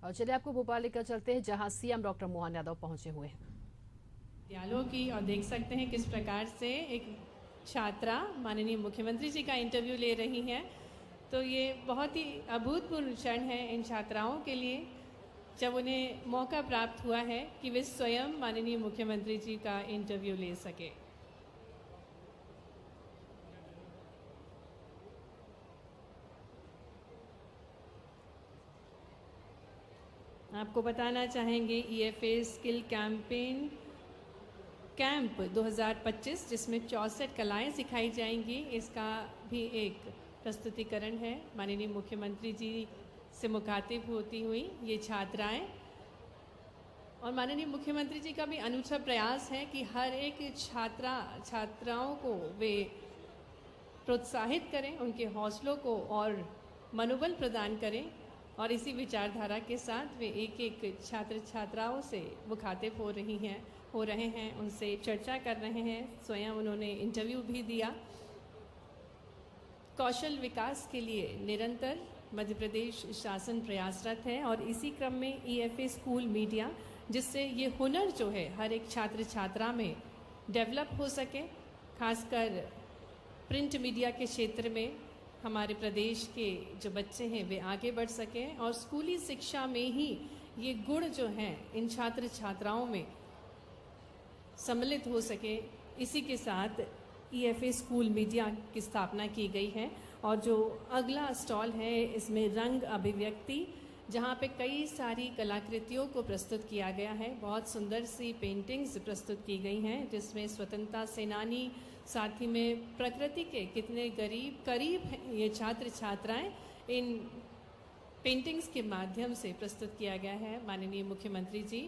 और चलिए आपको भोपाल लेकर चलते हैं, जहां सीएम डॉक्टर मोहन यादव पहुंचे हुए हैं। विद्यालयों की और देख सकते हैं किस प्रकार से एक छात्रा माननीय मुख्यमंत्री जी का इंटरव्यू ले रही हैं। तो ये बहुत ही अभूतपूर्व क्षण है इन छात्राओं के लिए, जब उन्हें मौका प्राप्त हुआ है कि वे स्वयं माननीय मुख्यमंत्री जी का इंटरव्यू ले सके। आपको बताना चाहेंगे EFA स्किल कैंप 2025, जिसमें 64 कलाएं सिखाई जाएंगी, इसका भी एक प्रस्तुतिकरण है। माननीय मुख्यमंत्री जी से मुखातिब होती हुई ये छात्राएं, और माननीय मुख्यमंत्री जी का भी अनूठा प्रयास है कि हर एक छात्राओं को वे प्रोत्साहित करें, उनके हौसलों को और मनोबल प्रदान करें, और इसी विचारधारा के साथ वे एक एक छात्र छात्राओं से मुखातिब हो रहे हैं, उनसे चर्चा कर रहे हैं। स्वयं उन्होंने इंटरव्यू भी दिया। कौशल विकास के लिए निरंतर मध्य प्रदेश शासन प्रयासरत है, और इसी क्रम में EFA स्कूल मीडिया, जिससे ये हुनर जो है हर एक छात्र छात्रा में डेवलप हो सके, खासकर प्रिंट मीडिया के क्षेत्र में हमारे प्रदेश के जो बच्चे हैं वे आगे बढ़ सकें, और स्कूली शिक्षा में ही ये गुण जो हैं इन छात्र छात्राओं में सम्मिलित हो सके। इसी के साथ EFA स्कूल मीडिया की स्थापना की गई है। और जो अगला स्टॉल है, इसमें रंग अभिव्यक्ति, जहाँ पे कई सारी कलाकृतियों को प्रस्तुत किया गया है। बहुत सुंदर सी पेंटिंग्स प्रस्तुत की गई हैं, जिसमें स्वतंत्रता सेनानी, साथ ही में प्रकृति के कितने करीब हैं ये छात्र छात्राएं, इन पेंटिंग्स के माध्यम से प्रस्तुत किया गया है। माननीय मुख्यमंत्री जी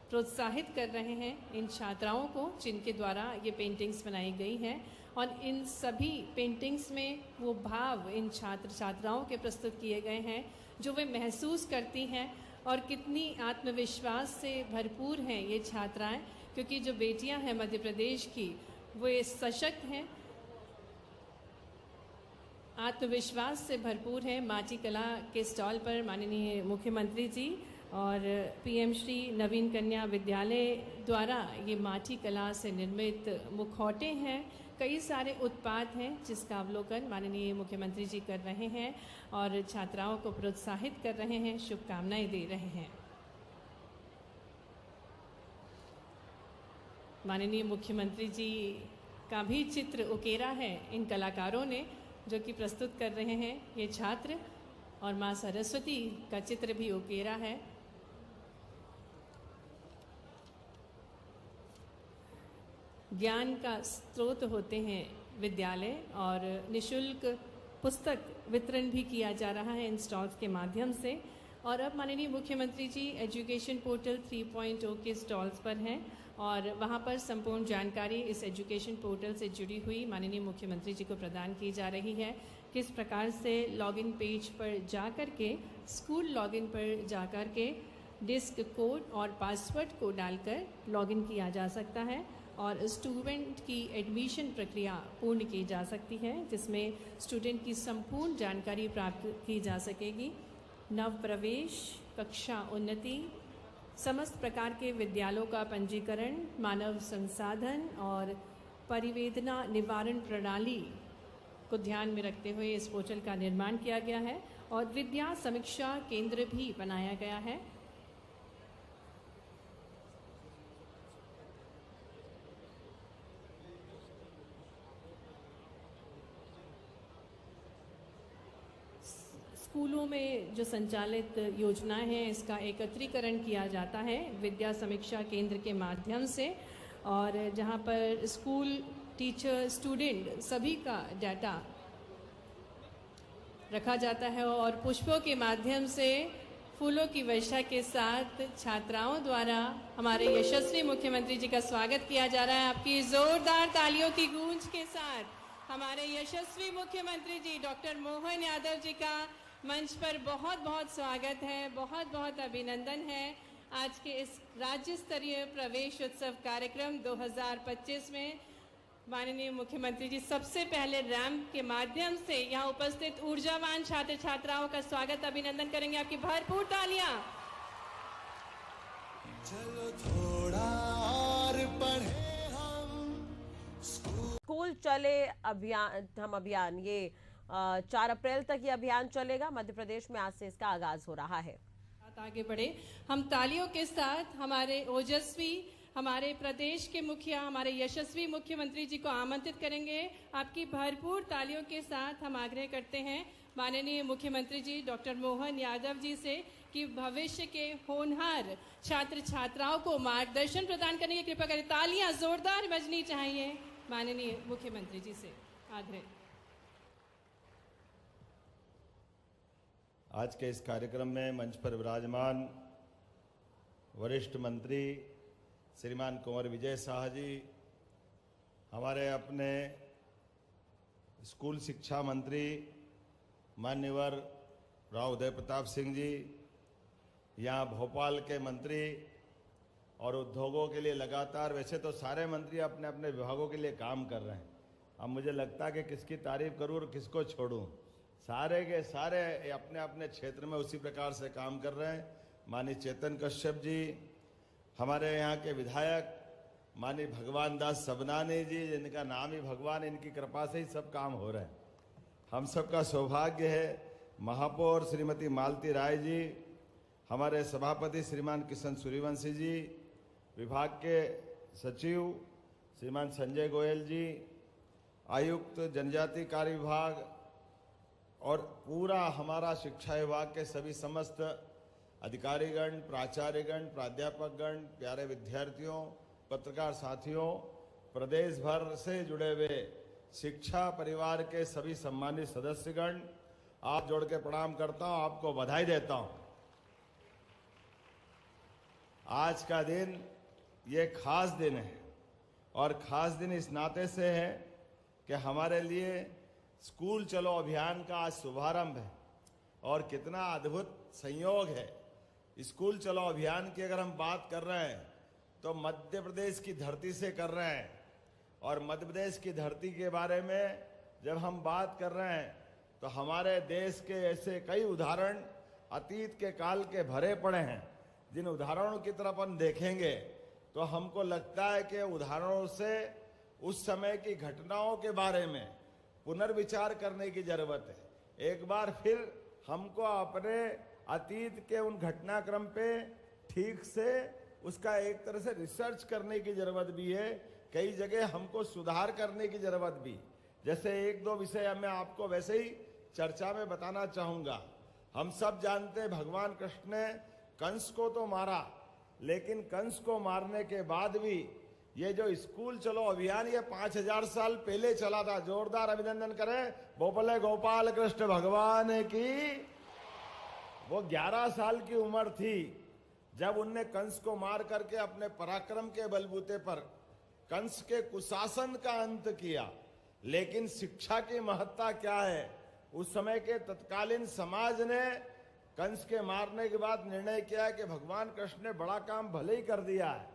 प्रोत्साहित कर रहे हैं इन छात्राओं को, जिनके द्वारा ये पेंटिंग्स बनाई गई हैं, और इन सभी पेंटिंग्स में वो भाव इन छात्र छात्राओं के प्रस्तुत किए गए हैं जो वे महसूस करती हैं, और कितनी आत्मविश्वास से भरपूर हैं ये छात्राएं, क्योंकि जो बेटियां हैं मध्य प्रदेश की, वे सशक्त हैं, आत्मविश्वास से भरपूर है। माटी कला के स्टॉल पर माननीय मुख्यमंत्री जी और PM श्री नवीन कन्या विद्यालय द्वारा ये माटी कला से निर्मित मुखौटे हैं, कई सारे उत्पाद हैं, जिसका अवलोकन माननीय मुख्यमंत्री जी कर रहे हैं और छात्राओं को प्रोत्साहित कर रहे हैं, शुभकामनाएं दे रहे हैं। माननीय मुख्यमंत्री जी का भी चित्र उकेरा है इन कलाकारों ने, जो कि प्रस्तुत कर रहे हैं ये छात्र, और माँ सरस्वती का चित्र भी उकेरा है। ज्ञान का स्रोत होते हैं विद्यालय, और निशुल्क पुस्तक वितरण भी किया जा रहा है इन स्टॉल्स के माध्यम से। और अब माननीय मुख्यमंत्री जी एजुकेशन पोर्टल 3.0 के स्टॉल्स पर हैं, और वहां पर संपूर्ण जानकारी इस एजुकेशन पोर्टल से जुड़ी हुई माननीय मुख्यमंत्री जी को प्रदान की जा रही है। किस प्रकार से लॉगिन पेज पर जाकर के, स्कूल लॉगिन पर जाकर के डिस्क कोड और पासवर्ड को डालकर लॉगिन किया जा सकता है, और स्टूडेंट की एडमिशन प्रक्रिया पूर्ण की जा सकती है, जिसमें स्टूडेंट की संपूर्ण जानकारी प्राप्त की जा सकेगी। नव प्रवेश, कक्षा उन्नति, समस्त प्रकार के विद्यालयों का पंजीकरण, मानव संसाधन और परिवेदना निवारण प्रणाली को ध्यान में रखते हुए इस पोर्टल का निर्माण किया गया है, और विद्या समीक्षा केंद्र भी बनाया गया है। स्कूलों में जो संचालित योजनाएं हैं, इसका एकत्रीकरण किया जाता है विद्या समीक्षा केंद्र के माध्यम से, और जहां पर स्कूल, टीचर, स्टूडेंट सभी का डाटा रखा जाता है, और पुष्पों के माध्यम से फूलों की वर्षा के साथ छात्राओं द्वारा हमारे यशस्वी मुख्यमंत्री जी का स्वागत किया जा रहा है। आपकी जोरदार तालियों की गूंज के साथ हमारे यशस्वी मुख्यमंत्री जी डॉक्टर मोहन यादव जी का मंच पर बहुत बहुत स्वागत है, बहुत बहुत अभिनंदन है आज के इस राज्य स्तरीय प्रवेश उत्सव कार्यक्रम 2025 में। माननीय मुख्यमंत्री जी सबसे पहले रैंप के माध्यम से यहाँ उपस्थित ऊर्जावान छात्र छात्राओं का स्वागत, अभिनंदन करेंगे। आपकी भरपूर तालियां चलो थोड़ा और पढ़े हम। स्कूल चले अभियान ये 4 अप्रैल तक ये अभियान चलेगा। मध्य प्रदेश में आज से इसका आगाज हो रहा है। आगे बढ़े, हम तालियों के साथ हमारे ओजस्वी, हमारे प्रदेश के मुखिया, हमारे यशस्वी मुख्यमंत्री जी को आमंत्रित करेंगे। आपकी भरपूर तालियों के साथ हम आग्रह करते हैं माननीय मुख्यमंत्री जी डॉक्टर मोहन यादव जी से कि भविष्य के होनहार छात्र छात्राओं को मार्गदर्शन प्रदान करने की कृपा करें। तालियां जोरदार बजनी चाहिए माननीय मुख्यमंत्री जी से आग्रह। आज के इस कार्यक्रम में मंच पर विराजमान वरिष्ठ मंत्री श्रीमान कुंवर विजय शाह जी, हमारे अपने स्कूल शिक्षा मंत्री मान्यवर राव उदय प्रताप सिंह जी, यहाँ भोपाल के मंत्री और उद्योगों के लिए लगातार, वैसे तो सारे मंत्री अपने अपने विभागों के लिए काम कर रहे हैं। अब मुझे लगता है कि किसकी तारीफ करूं और किसको छोड़ूं। सारे के सारे अपने अपने क्षेत्र में उसी प्रकार से काम कर रहे हैं। माननीय चेतन कश्यप जी, हमारे यहाँ के विधायक माननीय भगवान दास सबनानी जी, जिनका नाम ही भगवान, इनकी कृपा से ही सब काम हो रहे हैं। हम सबका सौभाग्य है। महापौर श्रीमती मालती राय जी, हमारे सभापति श्रीमान किशन सूर्यवंशी जी, विभाग के सचिव श्रीमान संजय गोयल जी, आयुक्त जनजाति कार्य विभाग और पूरा हमारा शिक्षा विभाग के सभी समस्त अधिकारीगण, प्राचार्यगण, प्राध्यापकगण, प्यारे विद्यार्थियों, पत्रकार साथियों, प्रदेश भर से जुड़े हुए शिक्षा परिवार के सभी सम्मानित सदस्यगण, आप जोड़ के प्रणाम करता हूं, आपको बधाई देता हूं। आज का दिन ये खास दिन है और खास दिन इस नाते से है कि हमारे लिए स्कूल चलो अभियान का आज शुभारंभ है और कितना अद्भुत संयोग है। स्कूल चलो अभियान की अगर हम बात कर रहे हैं तो मध्य प्रदेश की धरती से कर रहे हैं और मध्य प्रदेश की धरती के बारे में जब हम बात कर रहे हैं तो हमारे देश के ऐसे कई उदाहरण अतीत के काल के भरे पड़े हैं, जिन उदाहरणों की तरफ हम देखेंगे तो हमको लगता है कि उदाहरणों से उस समय की घटनाओं के बारे में पुनर्विचार करने की जरूरत है। एक बार फिर हमको अपने अतीत के उन घटनाक्रम पे ठीक से उसका एक तरह से रिसर्च करने की जरूरत भी है। कई जगह हमको सुधार करने की जरूरत भी। जैसे एक दो विषय मैं आपको वैसे ही चर्चा में बताना चाहूंगा। हम सब जानते हैं भगवान कृष्ण ने कंस को तो मारा, लेकिन कंस को मारने के बाद भी ये जो स्कूल चलो अभियान ये 5000 साल पहले चला था। जोरदार अभिनंदन करें, बोले गोपाल कृष्ण भगवान की। वो 11 साल की उम्र थी जब उनने कंस को मार करके अपने पराक्रम के बलबूते पर कंस के कुशासन का अंत किया। लेकिन शिक्षा की महत्ता क्या है, उस समय के तत्कालीन समाज ने कंस के मारने के बाद निर्णय किया कि भगवान कृष्ण ने बड़ा काम भले ही कर दिया है,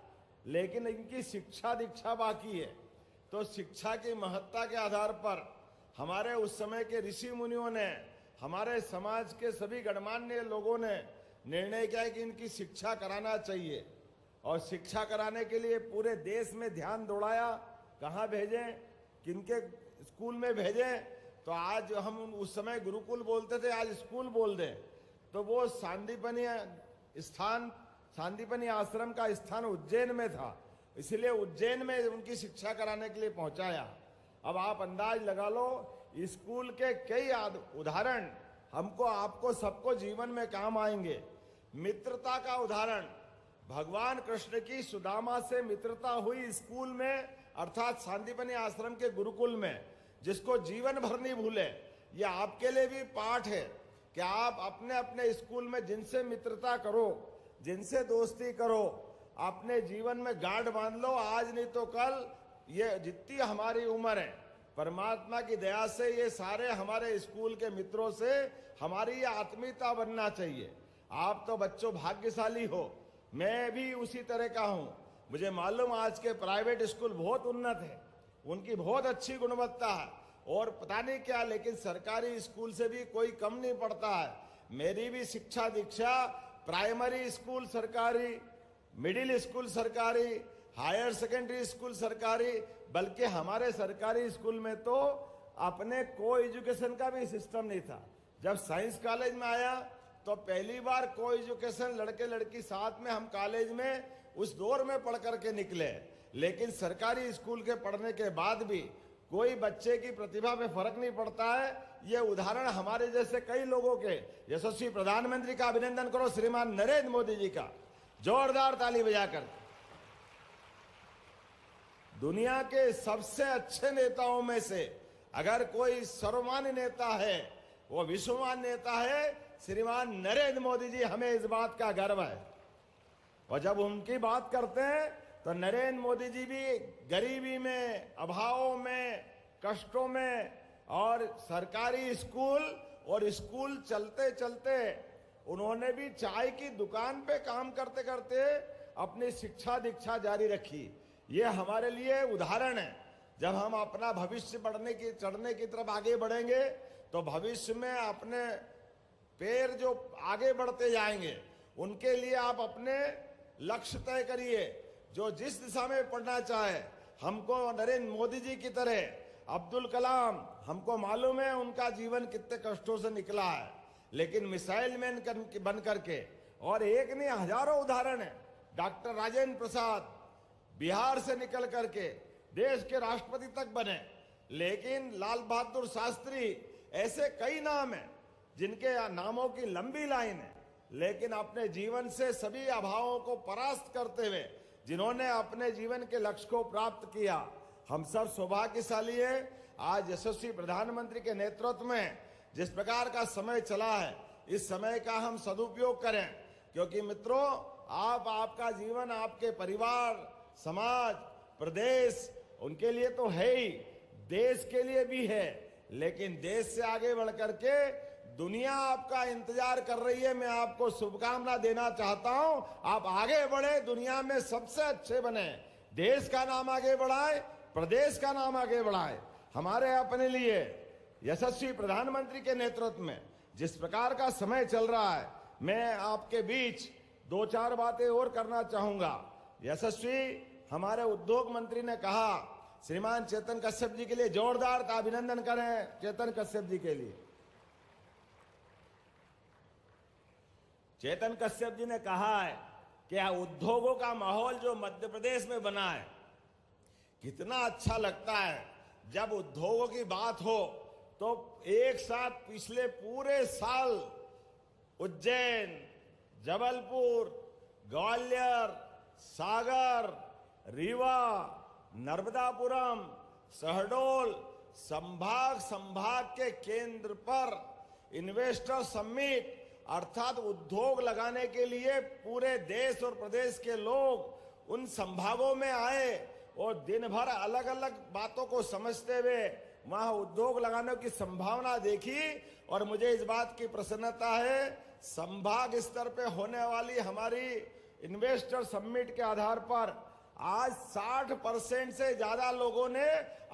लेकिन इनकी शिक्षा दीक्षा बाकी है। तो शिक्षा की महत्ता के आधार पर हमारे उस समय के ऋषि मुनियों ने, हमारे समाज के सभी गणमान्य लोगों ने निर्णय किया कि इनकी शिक्षा कराना चाहिए और शिक्षा कराने के लिए पूरे देश में ध्यान दौड़ाया। कहाँ भेजें, किनके स्कूल में भेजें। तो आज हम उस समय गुरुकुल बोलते थे, आज स्कूल बोल दें तो वो सांदीपनी आश्रम का स्थान उज्जैन में था, इसलिए उज्जैन में उनकी शिक्षा कराने के लिए पहुंचाया। अब आप अंदाज लगा लो, स्कूल के कई उदाहरण हमको, आपको, सबको जीवन में काम आएंगे। मित्रता का उदाहरण, भगवान कृष्ण की सुदामा से मित्रता हुई स्कूल में, अर्थात सांदीपनी आश्रम के गुरुकुल में, जिसको जीवन भर नहीं भूले। ये आपके लिए भी पाठ है कि आप अपने अपने स्कूल में जिनसे मित्रता करो, जिनसे दोस्ती करो, अपने जीवन में गांठ बांध लो। आज नहीं तो कल, ये जितनी हमारी उम्र है, परमात्मा की दया से ये सारे हमारे स्कूल के मित्रों से हमारी ये आत्मीयता बनना चाहिए। आप तो बच्चों भाग्यशाली हो, मैं भी उसी तरह का हूं। मुझे मालूम आज के प्राइवेट स्कूल बहुत उन्नत है, उनकी बहुत अच्छी गुणवत्ता है और पता नहीं क्या, लेकिन सरकारी स्कूल से भी कोई कम नहीं पड़ता है। मेरी भी शिक्षा दीक्षा प्राइमरी स्कूल सरकारी, मिडिल स्कूल सरकारी, हायर सेकेंडरी स्कूल सरकारी, बल्कि हमारे सरकारी स्कूल में तो अपने को एजुकेशन का भी सिस्टम नहीं था। जब साइंस कॉलेज में आया तो पहली बार को एजुकेशन, लड़के लड़की साथ में हम कॉलेज में उस दौर में पढ़ करके निकले। लेकिन सरकारी स्कूल के पढ़ने के बाद भी कोई बच्चे की प्रतिभा में फर्क नहीं पड़ता है। ये उदाहरण हमारे जैसे कई लोगों के, यशस्वी प्रधानमंत्री का अभिनंदन करो, श्रीमान नरेंद्र मोदी जी का, जोरदार ताली बजाकर। दुनिया के सबसे अच्छे नेताओं में से अगर कोई सर्वमान्य नेता है, वो विश्वमान्य नेता है, श्रीमान नरेंद्र मोदी जी। हमें इस बात का गर्व है। और जब उनकी बात करते हैं तो नरेंद्र मोदी जी भी गरीबी में, अभावों में, कष्टों में, और सरकारी स्कूल और स्कूल चलते चलते उन्होंने भी चाय की दुकान पे काम करते करते अपनी शिक्षा दीक्षा जारी रखी। ये हमारे लिए उदाहरण है। जब हम अपना भविष्य चढ़ने की तरफ आगे बढ़ेंगे तो भविष्य में अपने पैर जो आगे बढ़ते जाएंगे, उनके लिए आप अपने लक्ष्य तय करिए। जो जिस दिशा में पढ़ना चाहे, हमको नरेंद्र मोदी जी की तरह अब्दुल कलाम, हमको मालूम है उनका जीवन कितने कष्टों से निकला है, लेकिन मिसाइल मैन बन करके, और एक नहीं हजारों उदाहरण है। डॉक्टर राजेंद्र प्रसाद बिहार से निकल करके देश के राष्ट्रपति तक बने। लेकिन लाल बहादुर शास्त्री, ऐसे कई नाम हैं जिनके नामों की लंबी लाइन है, लेकिन अपने जीवन से सभी अभावों को परास्त करते हुए जिन्होंने अपने जीवन के लक्ष्य को प्राप्त किया। हम सब सौभाग्यशाली है। आज यशस्वी प्रधानमंत्री के नेतृत्व में जिस प्रकार का समय चला है, इस समय का हम सदुपयोग करें, क्योंकि मित्रों, आपका जीवन आपके परिवार, समाज, प्रदेश, उनके लिए तो है ही, देश के लिए भी है। लेकिन देश से आगे बढ़ करके दुनिया आपका इंतजार कर रही है। मैं आपको शुभकामना देना चाहता हूं, आप आगे बढ़े, दुनिया में सबसे अच्छे बने, देश का नाम आगे बढ़ाए, प्रदेश का नाम आगे बढ़ाए। हमारे अपने लिए यशस्वी प्रधानमंत्री के नेतृत्व में जिस प्रकार का समय चल रहा है, मैं आपके बीच दो चार बातें और करना चाहूंगा। यशस्वी हमारे उद्योग मंत्री ने कहा, श्रीमान चेतन कश्यप जी के लिए जोरदार अभिनंदन करें। चेतन कश्यप जी के लिए, चेतन कश्यप जी ने कहा है कि उद्योगों का माहौल जो मध्य प्रदेश में बना है, कितना अच्छा लगता है। जब उद्योगों की बात हो तो एक साथ पिछले पूरे साल उज्जैन, जबलपुर, ग्वालियर, सागर, रीवा, नर्मदापुरम, शहडोल संभाग के केंद्र पर इन्वेस्टर समिट, अर्थात उद्योग लगाने के लिए पूरे देश और प्रदेश के लोग उन संभागों में आए और दिन भर अलग अलग बातों को समझते हुए वहां उद्योग लगाने की संभावना देखी। और मुझे इस बात की प्रसन्नता है, संभाग स्तर पे होने वाली हमारी इन्वेस्टर समिट के आधार पर आज 60% से ज्यादा लोगों ने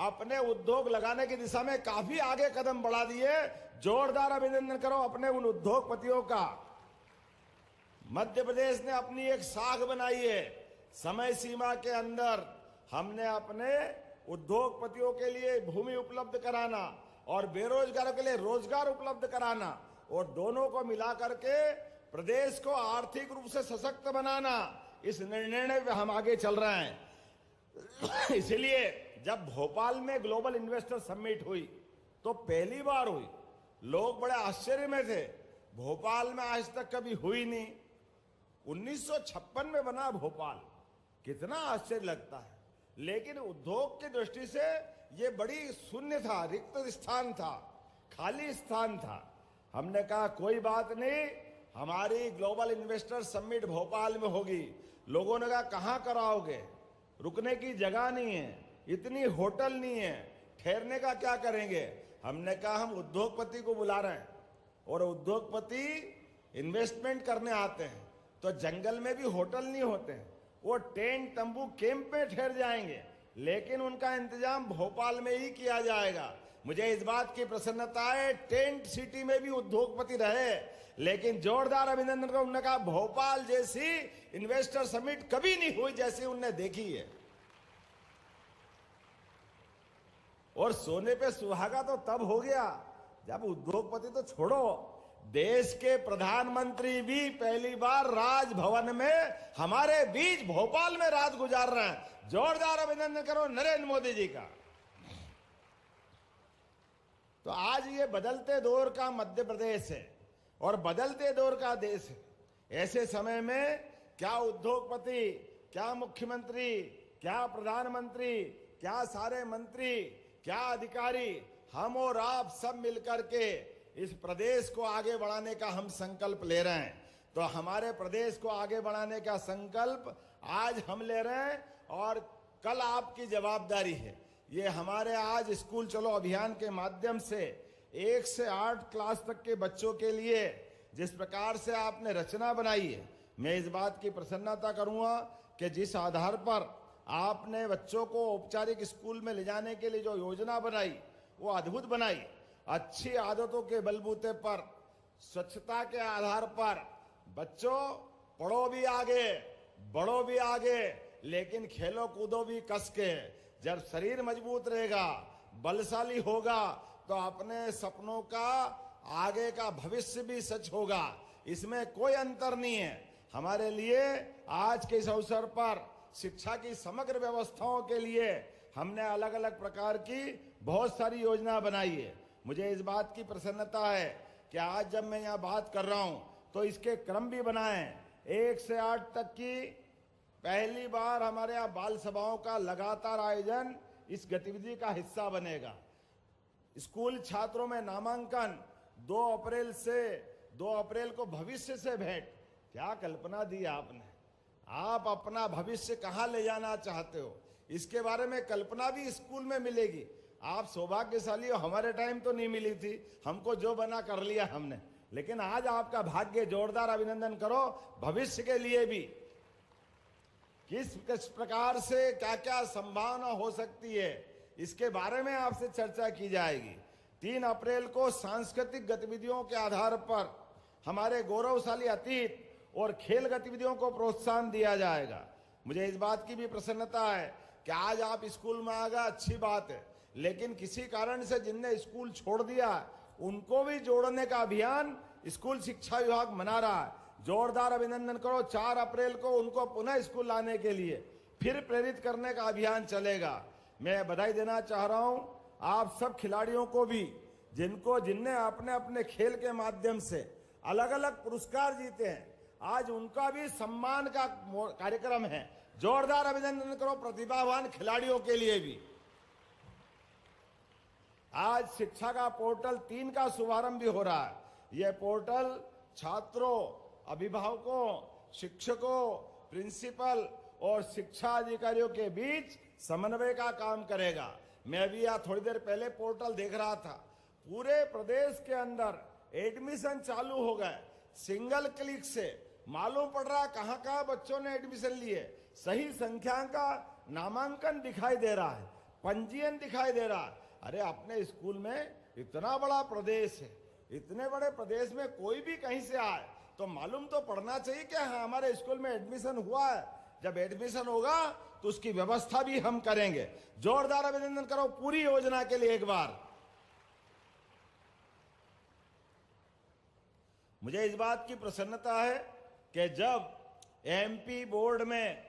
अपने उद्योग लगाने की दिशा में काफी आगे कदम बढ़ा दिए। जोरदार अभिनंदन करो अपने उन उद्योगपतियों का। मध्य प्रदेश ने अपनी एक साख बनाई है। समय सीमा के अंदर हमने अपने उद्योगपतियों के लिए भूमि उपलब्ध कराना और बेरोजगारों के लिए रोजगार उपलब्ध कराना, और दोनों को मिलाकर के प्रदेश को आर्थिक रूप से सशक्त बनाना, इस निर्णय पे हम आगे चल रहे हैं। इसलिए जब भोपाल में ग्लोबल इन्वेस्टर समिट हुई तो पहली बार हुई, लोग बड़े आश्चर्य में थे। भोपाल में आज तक कभी हुई नहीं। 1956 में बना भोपाल, कितना आश्चर्य लगता है। लेकिन उद्योग की दृष्टि से ये बड़ी शून्य था, रिक्त स्थान था, खाली स्थान था। हमने कहा कोई बात नहीं, हमारी ग्लोबल इन्वेस्टर समिट भोपाल में होगी। लोगों ने कहा कहां कराओगे, रुकने की जगह नहीं है, इतनी होटल नहीं है, ठहरने का क्या करेंगे। हमने कहा हम उद्योगपति को बुला रहे हैं, और उद्योगपति इन्वेस्टमेंट करने आते हैं तो जंगल में भी होटल नहीं होते हैं, वो टेंट तंबू कैंप में ठहर जाएंगे, लेकिन उनका इंतजाम भोपाल में ही किया जाएगा। मुझे इस बात की प्रसन्नता है, टेंट सिटी में भी उद्योगपति रहे, लेकिन जोरदार अभिनंदन करो। उन्होंने कहा भोपाल जैसी इन्वेस्टर समिट कभी नहीं हुई जैसी उनने देखी है। और सोने पे सुहागा तो तब हो गया जब उद्योगपति तो छोड़ो, देश के प्रधानमंत्री भी पहली बार राजभवन में हमारे बीच भोपाल में रात गुजार रहे हैं। जोरदार अभिनंदन करो नरेंद्र मोदी जी का। तो आज ये बदलते दौर का मध्य प्रदेश है और बदलते दौर का देश है। ऐसे समय में क्या उद्योगपति, क्या मुख्यमंत्री, क्या प्रधानमंत्री, क्या सारे मंत्री, क्या अधिकारी, हम और आप सब मिलकर के इस प्रदेश को आगे बढ़ाने का हम संकल्प ले रहे हैं। तो हमारे प्रदेश को आगे बढ़ाने का संकल्प आज हम ले रहे हैं और कल आपकी जवाबदारी है। ये हमारे आज स्कूल चलो अभियान के माध्यम से 1 से 8 क्लास तक के बच्चों के लिए जिस प्रकार से आपने रचना बनाई है, मैं इस बात की प्रसन्नता करूंगा कि जिस आधार पर आपने बच्चों को औपचारिक स्कूल में ले जाने के लिए जो योजना बनाई वो अद्भुत बनाई। अच्छी आदतों के बलबूते पर, स्वच्छता के आधार पर बच्चों पढ़ो भी आगे, बढ़ो भी आगे, लेकिन खेलो कूदो भी कस के। जब शरीर मजबूत रहेगा, बलशाली होगा, तो अपने सपनों का आगे का भविष्य भी सच होगा। इसमें कोई अंतर नहीं है। हमारे लिए आज के इस अवसर पर शिक्षा की समग्र व्यवस्थाओं के लिए हमने अलग अलग प्रकार की बहुत सारी योजना बनाई है। मुझे इस बात की प्रसन्नता है कि आज जब मैं यहाँ बात कर रहा हूँ तो इसके क्रम भी बनाए। 1 से 8 तक की पहली बार हमारे यहाँ बाल सभाओं का लगातार आयोजन इस गतिविधि का हिस्सा बनेगा। स्कूल छात्रों में नामांकन 2 अप्रैल से 2 अप्रैल को भविष्य से भेंट। क्या कल्पना दी आपने? आप अपना भविष्य कहाँ ले जाना चाहते हो, इसके बारे में कल्पना भी स्कूल में मिलेगी। आप सौभाग्यशाली हो, हमारे टाइम तो नहीं मिली थी, हमको जो बना कर लिया हमने, लेकिन आज आपका भाग्य। जोरदार अभिनंदन करो भविष्य के लिए भी। किस प्रकार से क्या क्या संभावना हो सकती है, इसके बारे में आपसे चर्चा की जाएगी। 3 अप्रैल को सांस्कृतिक गतिविधियों के आधार पर हमारे गौरवशाली अतीत और खेल गतिविधियों को प्रोत्साहन दिया जाएगा। मुझे इस बात की भी प्रसन्नता है कि आज आप स्कूल में आ गए, अच्छी बात है, लेकिन किसी कारण से जिनने स्कूल छोड़ दिया उनको भी जोड़ने का अभियान स्कूल शिक्षा विभाग मना रहा है। जोरदार अभिनंदन करो। 4 अप्रैल को उनको पुनः स्कूल लाने के लिए फिर प्रेरित करने का अभियान चलेगा। मैं बधाई देना चाह रहा हूं आप सब खिलाड़ियों को भी, जिनने अपने अपने खेल के माध्यम से अलग अलग पुरस्कार जीते हैं। आज उनका भी सम्मान का कार्यक्रम है। जोरदार अभिनंदन करो प्रतिभावान खिलाड़ियों के लिए भी। आज शिक्षा का पोर्टल 3 का शुभारंभ भी हो रहा है। यह पोर्टल छात्रों, अभिभावकों, शिक्षकों, प्रिंसिपल और शिक्षा अधिकारियों के बीच समन्वय का काम करेगा। मैं भी यहाँ थोड़ी देर पहले पोर्टल देख रहा था। पूरे प्रदेश के अंदर एडमिशन चालू हो गए। सिंगल क्लिक से मालूम पड़ रहा है कहाँ कहाँ बच्चों ने एडमिशन लिए। सही संख्या का नामांकन दिखाई दे रहा है, पंजीयन दिखाई दे रहा है। अरे अपने स्कूल में इतना बड़ा प्रदेश है, इतने बड़े प्रदेश में कोई भी कहीं से आए तो मालूम तो पड़ना चाहिए कि हाँ हमारे स्कूल में एडमिशन हुआ है। जब एडमिशन होगा तो उसकी व्यवस्था भी हम करेंगे। जोरदार अभिनंदन करो पूरी योजना के लिए एक बार। मुझे इस बात की प्रसन्नता है कि जब एमपी बोर्ड में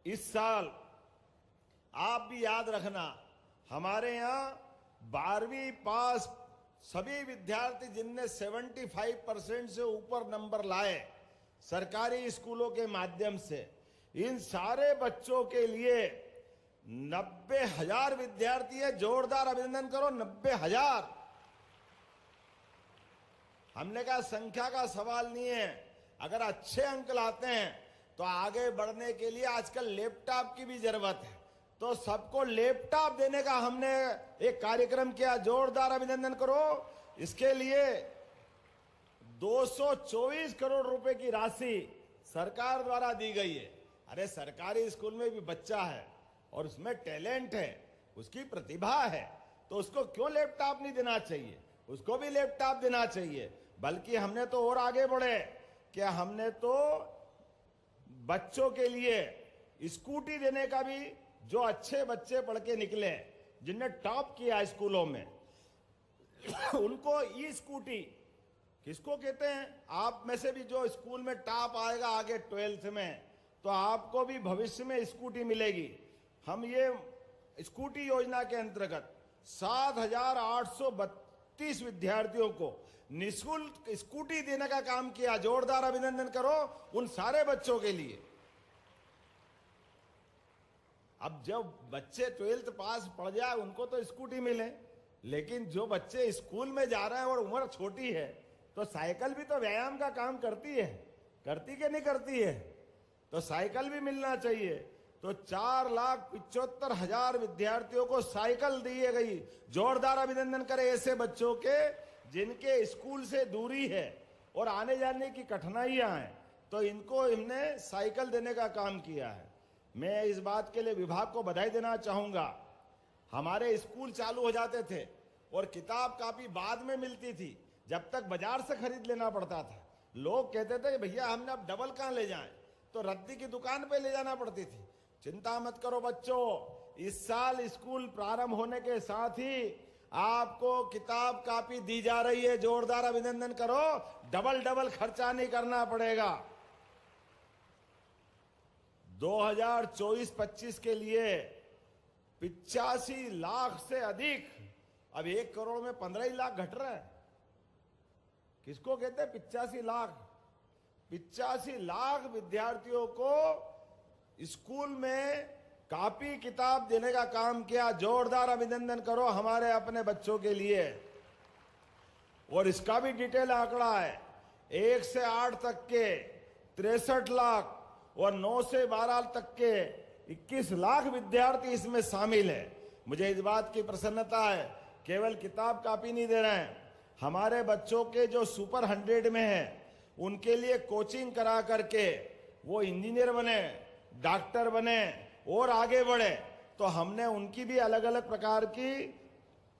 इस साल, आप भी याद रखना, हमारे यहाँ 12वीं पास सभी विद्यार्थी जिनने 75% से ऊपर नंबर लाए सरकारी स्कूलों के माध्यम से, इन सारे बच्चों के लिए 90,000 विद्यार्थी है। जोरदार अभिनंदन करो 90,000। हमने कहा संख्या का सवाल नहीं है, अगर अच्छे अंक लाते हैं तो आगे बढ़ने के लिए आजकल लैपटॉप की भी जरूरत है, तो सबको लैपटॉप देने का हमने एक कार्यक्रम किया। जोरदार अभिनंदन करो। इसके लिए 224 करोड़ रुपए की राशि सरकार द्वारा दी गई है। अरे सरकारी स्कूल में भी बच्चा है और उसमें टैलेंट है, उसकी प्रतिभा है, तो उसको क्यों लैपटॉप नहीं देना चाहिए? उसको भी लैपटॉप देना चाहिए। बल्कि हमने तो और आगे बढ़े कि हमने तो बच्चों के लिए स्कूटी देने का भी, जो अच्छे बच्चे पढ़ के निकले, जिनने टॉप किया स्कूलों में, उनको ई स्कूटी किसको कहते हैं? आप में से भी जो स्कूल में टॉप आएगा आगे 12th में, तो आपको भी भविष्य में स्कूटी मिलेगी। हम ये स्कूटी योजना के अंतर्गत 7,832 विद्यार्थियों को निःशुल्क स्कूटी देने का काम किया। जोरदार अभिनंदन करो उन सारे बच्चों के लिए। अब जब बच्चे 12th पास पढ़ जाए उनको तो स्कूटी मिले, लेकिन जो बच्चे स्कूल में जा रहे हैं और उम्र छोटी है, तो साइकिल भी तो व्यायाम का काम करती है, करती कि नहीं करती है? तो साइकिल भी मिलना चाहिए। तो 4,75,000 विद्यार्थियों को साइकिल दी गई। जोरदार अभिनंदन करें ऐसे बच्चों के जिनके स्कूल से दूरी है और आने जाने की कठिनाइयां हैं, तो इनको हमने साइकिल देने का काम किया है। मैं इस बात के लिए विभाग को बधाई देना चाहूंगा। हमारे स्कूल चालू हो जाते थे और किताब कापी बाद में मिलती थी, जब तक बाजार से खरीद लेना पड़ता था। लोग कहते थे भैया हमने अब डबल कहां ले जाएं, तो रद्दी की दुकान पे ले जाना पड़ती थी। चिंता मत करो बच्चों, इस साल स्कूल प्रारंभ होने के साथ ही आपको किताब कापी दी जा रही है। जोरदार अभिनंदन करो, डबल खर्चा नहीं करना पड़ेगा। 2024-25 के लिए 85 लाख से अधिक, अब 1 करोड़ में 15 ही लाख घट रहा है। किसको कहते हैं 85 लाख? 85 लाख विद्यार्थियों को स्कूल में कॉपी किताब देने का काम किया। जोरदार अभिनंदन करो हमारे अपने बच्चों के लिए। और इसका भी डिटेल आंकड़ा है। 1 से 8 तक के 63 लाख और 9 से 12 तक के 21 लाख विद्यार्थी इसमें शामिल है। मुझे इस बात की प्रसन्नता है, केवल किताब कॉपी नहीं दे रहे हैं, हमारे बच्चों के जो सुपर 100 में है उनके लिए कोचिंग करा करके वो इंजीनियर बने, डॉक्टर बने और आगे बढ़े। तो हमने उनकी भी अलग अलग प्रकार की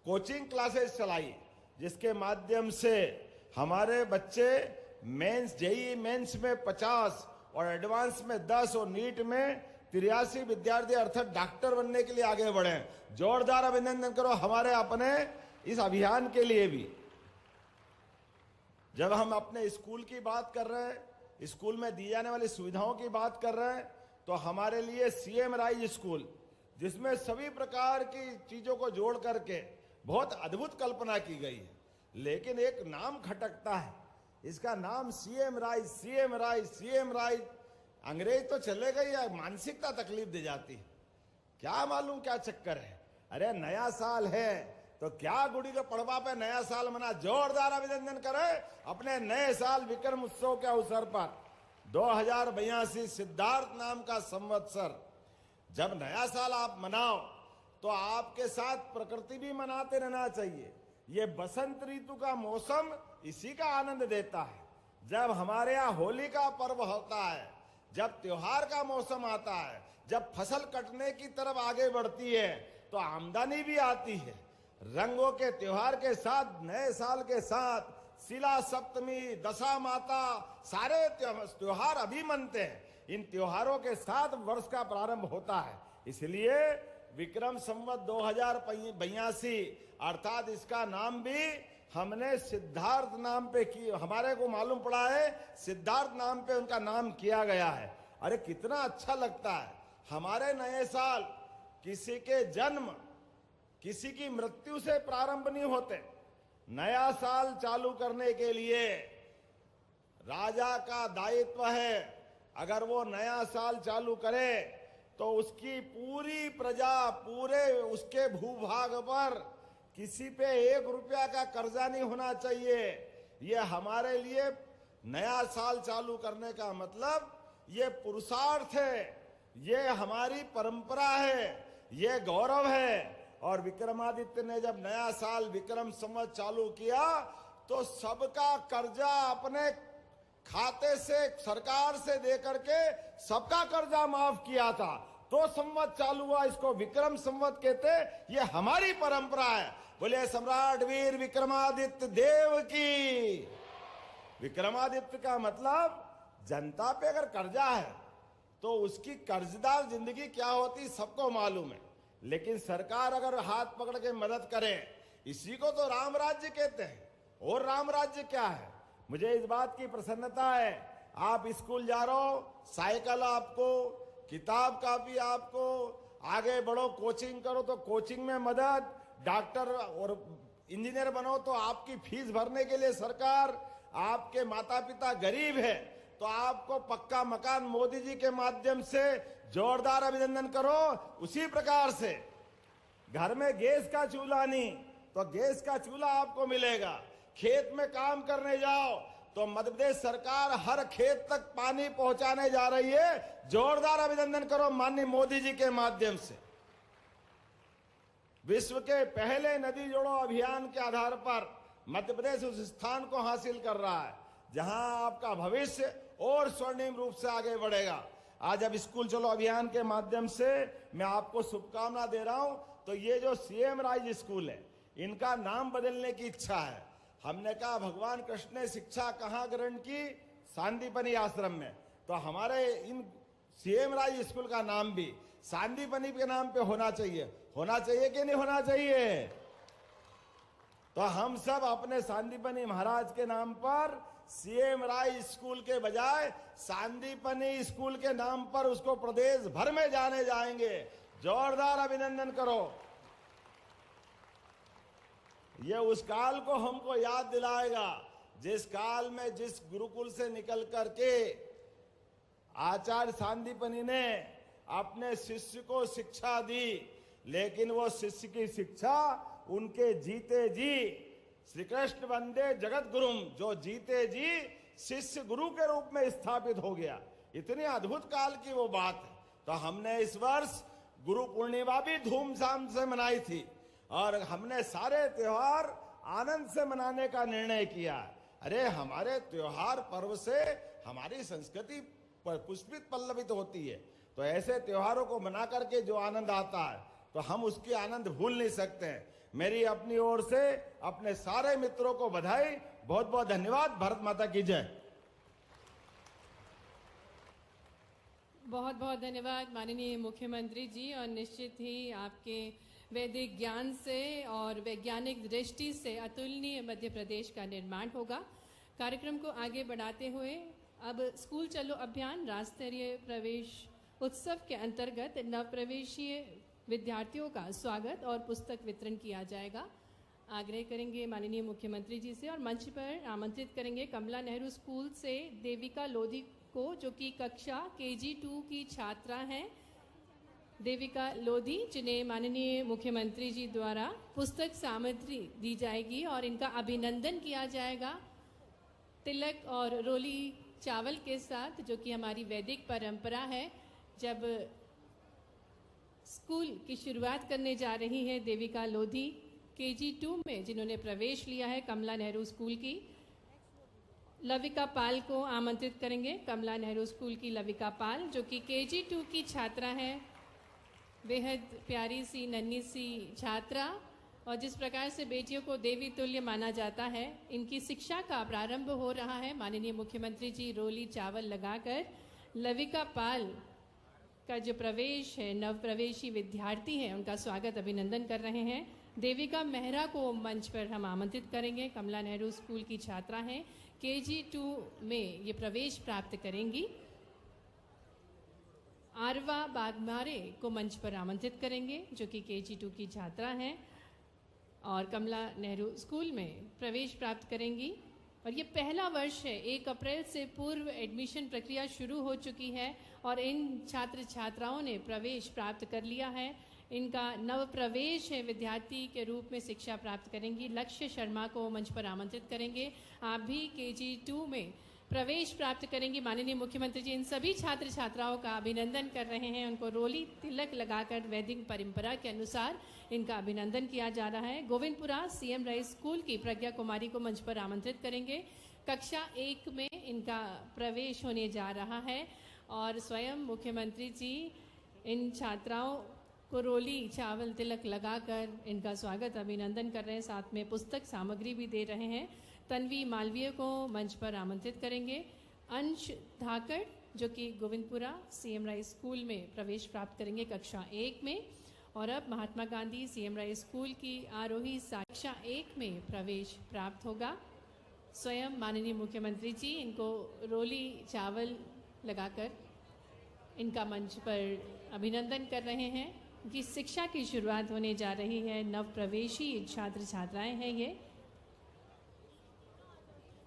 कोचिंग क्लासेस चलाई, जिसके माध्यम से हमारे बच्चे मेंस, जेईई मेंस में 50 और एडवांस में 10 और नीट में 83 विद्यार्थी अर्थात डॉक्टर बनने के लिए आगे बढ़े। जोरदार अभिनंदन करो हमारे अपने इस अभियान के लिए भी। जब हम अपने स्कूल की बात कर रहे हैं, स्कूल में दी जाने वाली सुविधाओं की बात कर रहे हैं, तो हमारे लिए सीएम राइज स्कूल, जिसमें सभी प्रकार की चीजों को जोड़ करके बहुत अद्भुत कल्पना की गई है। लेकिन एक नाम खटकता है, इसका नाम CM rise, CM rise, CM rise. अंग्रेज तो चले गए या मानसिकता तकलीफ दे जाती है, क्या मालूम क्या चक्कर है। अरे नया साल है तो क्या गुड़ी के पड़वा पे नया साल मना। जोरदार अभिनंदन करें अपने नए साल विक्रम उत्सव के अवसर पर। 2082 सिद्धार्थ नाम का संवत्सर, जब नया साल आप मनाओ तो आपके साथ प्रकृति भी मनाते रहना चाहिए। ये बसंत ऋतु का मौसम इसी का आनंद देता है। जब हमारे यहाँ होली का पर्व होता है, जब त्योहार का मौसम आता है, जब फसल कटने की तरफ आगे बढ़ती है, तो आमदनी भी आती है। रंगों के त्योहार के साथ, नए साल के साथ, शिला सप्तमी, दशा माता, सारे त्योहार अभी मनते हैं। इन त्योहारों के साथ वर्ष का प्रारंभ होता है। इसलिए विक्रम संवत 2082 अर्थात इसका नाम भी हमने सिद्धार्थ नाम पे की, हमारे को मालूम पड़ा है सिद्धार्थ नाम पे उनका नाम किया गया है। अरे कितना अच्छा लगता है। हमारे नए साल किसी के जन्म, किसी की मृत्यु से प्रारंभ नहीं होते। नया साल चालू करने के लिए राजा का दायित्व है। अगर वो नया साल चालू करे तो उसकी पूरी प्रजा, पूरे उसके भूभाग पर किसी पे 1 रुपया का कर्जा नहीं होना चाहिए। ये हमारे लिए नया साल चालू करने का मतलब ये पुरुषार्थ है, ये हमारी परंपरा है, ये गौरव है। और विक्रमादित्य ने जब नया साल विक्रम संवत चालू किया तो सबका कर्जा अपने खाते से, सरकार से दे करके सबका कर्जा माफ किया था। तो संवत चालू हुआ, इसको विक्रम संवत कहते। ये हमारी परंपरा है। बोले सम्राट वीर विक्रमादित्य देव की। विक्रमादित्य का मतलब जनता पे अगर कर्जा है तो उसकी कर्जदार जिंदगी क्या होती सबको मालूम है, लेकिन सरकार अगर हाथ पकड़ के मदद करे, इसी को तो राम राज्य कहते हैं। और राम राज्य क्या है? मुझे इस बात की प्रसन्नता है, आप स्कूल जा रहे हो, साइकिल आपको, किताब कापी आपको, आगे बढ़ो, कोचिंग करो तो कोचिंग में मदद, डॉक्टर और इंजीनियर बनो तो आपकी फीस भरने के लिए सरकार, आपके माता पिता गरीब है तो आपको पक्का मकान मोदी जी के माध्यम से जोरदार अभिनंदन करो। उसी प्रकार से घर में गैस का चूल्हा नहीं तो गैस का चूल्हा आपको मिलेगा। खेत में काम करने जाओ तो मध्य प्रदेश सरकार हर खेत तक पानी पहुंचाने जा रही है। जोरदार अभिनंदन करो माननीय मोदी जी के माध्यम से। विश्व के पहले नदी जोड़ो अभियान के आधार पर मध्य प्रदेश उस स्थान को हासिल कर रहा है जहां आपका भविष्य और स्वर्णिम रूप से आगे बढ़ेगा। आज अब स्कूल चलो अभियान के माध्यम से मैं आपको शुभकामना दे रहा हूं। तो ये जो सीएम राइज स्कूल है, इनका नाम बदलने की इच्छा है। हमने कहा भगवान कृष्ण ने शिक्षा कहाँ ग्रहण की? सांदीपनी आश्रम में। तो हमारे इन सीएम राइज स्कूल का नाम भी सांदीपनी के नाम पे होना चाहिए। होना चाहिए कि नहीं होना चाहिए? तो हम सब अपने सांदीपनी महाराज के नाम पर सीएम राइज स्कूल के बजाय सांदीपनी स्कूल के नाम पर उसको प्रदेश भर में जाने जाएंगे। जोरदार अभिनंदन करो। ये उस काल को हमको याद दिलाएगा जिस काल में जिस गुरुकुल से निकल करके आचार्य सांदीपनी ने अपने शिष्य को शिक्षा दी, लेकिन वो शिष्य की शिक्षा उनके जीते जी श्री कृष्ण वंदे जगत गुरुम, जो जीते जी शिष्य गुरु के रूप में स्थापित हो गया। इतनी अद्भुत काल की वो बात है। तो हमने इस वर्ष गुरु पूर्णिमा भी धूमधाम से मनाई थी और हमने सारे त्योहार आनंद से मनाने का निर्णय किया। अरे हमारे त्योहार पर्व से हमारी संस्कृति पुष्पित पल्लवित होती है। तो ऐसे त्योहारों को मना करके जो आनंद आता है तो हम उसकी आनंद भूल नहीं सकते हैं। मेरी अपनी ओर से अपने सारे मित्रों को बधाई, बहुत बहुत धन्यवाद। भारत माता की जय। बहुत बहुत धन्यवाद माननीय मुख्यमंत्री जी। और निश्चित ही आपके वैदिक ज्ञान से और वैज्ञानिक दृष्टि से अतुलनीय मध्य प्रदेश का निर्माण होगा। कार्यक्रम को आगे बढ़ाते हुए अब स्कूल चलो अभियान राज्य प्रवेश उत्सव के अंतर्गत नवप्रवेशीय विद्यार्थियों का स्वागत और पुस्तक वितरण किया जाएगा। आग्रह करेंगे माननीय मुख्यमंत्री जी से और मंच पर आमंत्रित करेंगे कमला नेहरू स्कूल से देविका लोधी को, जो कि कक्षा KG2 की छात्रा हैं। देविका लोधी, जिन्हें माननीय मुख्यमंत्री जी द्वारा पुस्तक सामग्री दी जाएगी और इनका अभिनंदन किया जाएगा तिलक और रोली चावल के साथ, जो कि हमारी वैदिक परंपरा है। जब स्कूल की शुरुआत करने जा रही है देविका लोधी KG2 में, जिन्होंने प्रवेश लिया है कमला नेहरू स्कूल की। लविका पाल को आमंत्रित करेंगे। कमला नेहरू स्कूल की लविका पाल, जो कि KG2 की छात्रा है। बेहद प्यारी सी नन्ही सी छात्रा, और जिस प्रकार से बेटियों को देवी तुल्य माना जाता है, इनकी शिक्षा का प्रारंभ हो रहा है। माननीय मुख्यमंत्री जी रोली चावल लगाकर लविका पाल का जो प्रवेश है, नव प्रवेशी विद्यार्थी हैं, उनका स्वागत अभिनंदन कर रहे हैं। देविका मेहरा को मंच पर हम आमंत्रित करेंगे। कमला नेहरू स्कूल की छात्रा हैं, KG2 में ये प्रवेश प्राप्त करेंगी। आरवा बागमारे को मंच पर आमंत्रित करेंगे, जो कि KG2 की छात्रा हैं और कमला नेहरू स्कूल में प्रवेश प्राप्त करेंगी। और ये पहला वर्ष है, 1 अप्रैल से पूर्व एडमिशन प्रक्रिया शुरू हो चुकी है और इन छात्र छात्राओं ने प्रवेश प्राप्त कर लिया है। इनका नव प्रवेश है, विद्यार्थी के रूप में शिक्षा प्राप्त करेंगी। लक्ष्य शर्मा को मंच पर आमंत्रित करेंगे। आप भी KG2 में प्रवेश प्राप्त करेंगी। माननीय मुख्यमंत्री जी इन सभी छात्र छात्राओं का अभिनंदन कर रहे हैं। उनको रोली तिलक लगाकर वैदिक परंपरा के अनुसार इनका अभिनंदन किया जा रहा है। गोविंदपुरा सीएम राइज स्कूल की प्रज्ञा कुमारी को मंच पर आमंत्रित करेंगे। कक्षा 1 में इनका प्रवेश होने जा रहा है और स्वयं मुख्यमंत्री जी इन छात्राओं को रोली चावल तिलक लगाकर इनका स्वागत अभिनंदन कर रहे हैं। साथ में पुस्तक सामग्री भी दे रहे हैं। तन्वी मालवीय को मंच पर आमंत्रित करेंगे। अंश धाकड़ जो कि गोविंदपुरा सीएम राय स्कूल में प्रवेश प्राप्त करेंगे कक्षा 1 में। और अब महात्मा गांधी सीएम राय स्कूल की आरोही कक्षा 1 में प्रवेश प्राप्त होगा। स्वयं माननीय मुख्यमंत्री जी इनको रोली चावल लगाकर इनका मंच पर अभिनंदन कर रहे हैं कि शिक्षा की शुरुआत होने जा रही है। नव प्रवेशी छात्र छात्राएं हैं ये।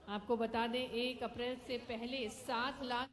आपको बता दें 1 अप्रैल से पहले 7 लाख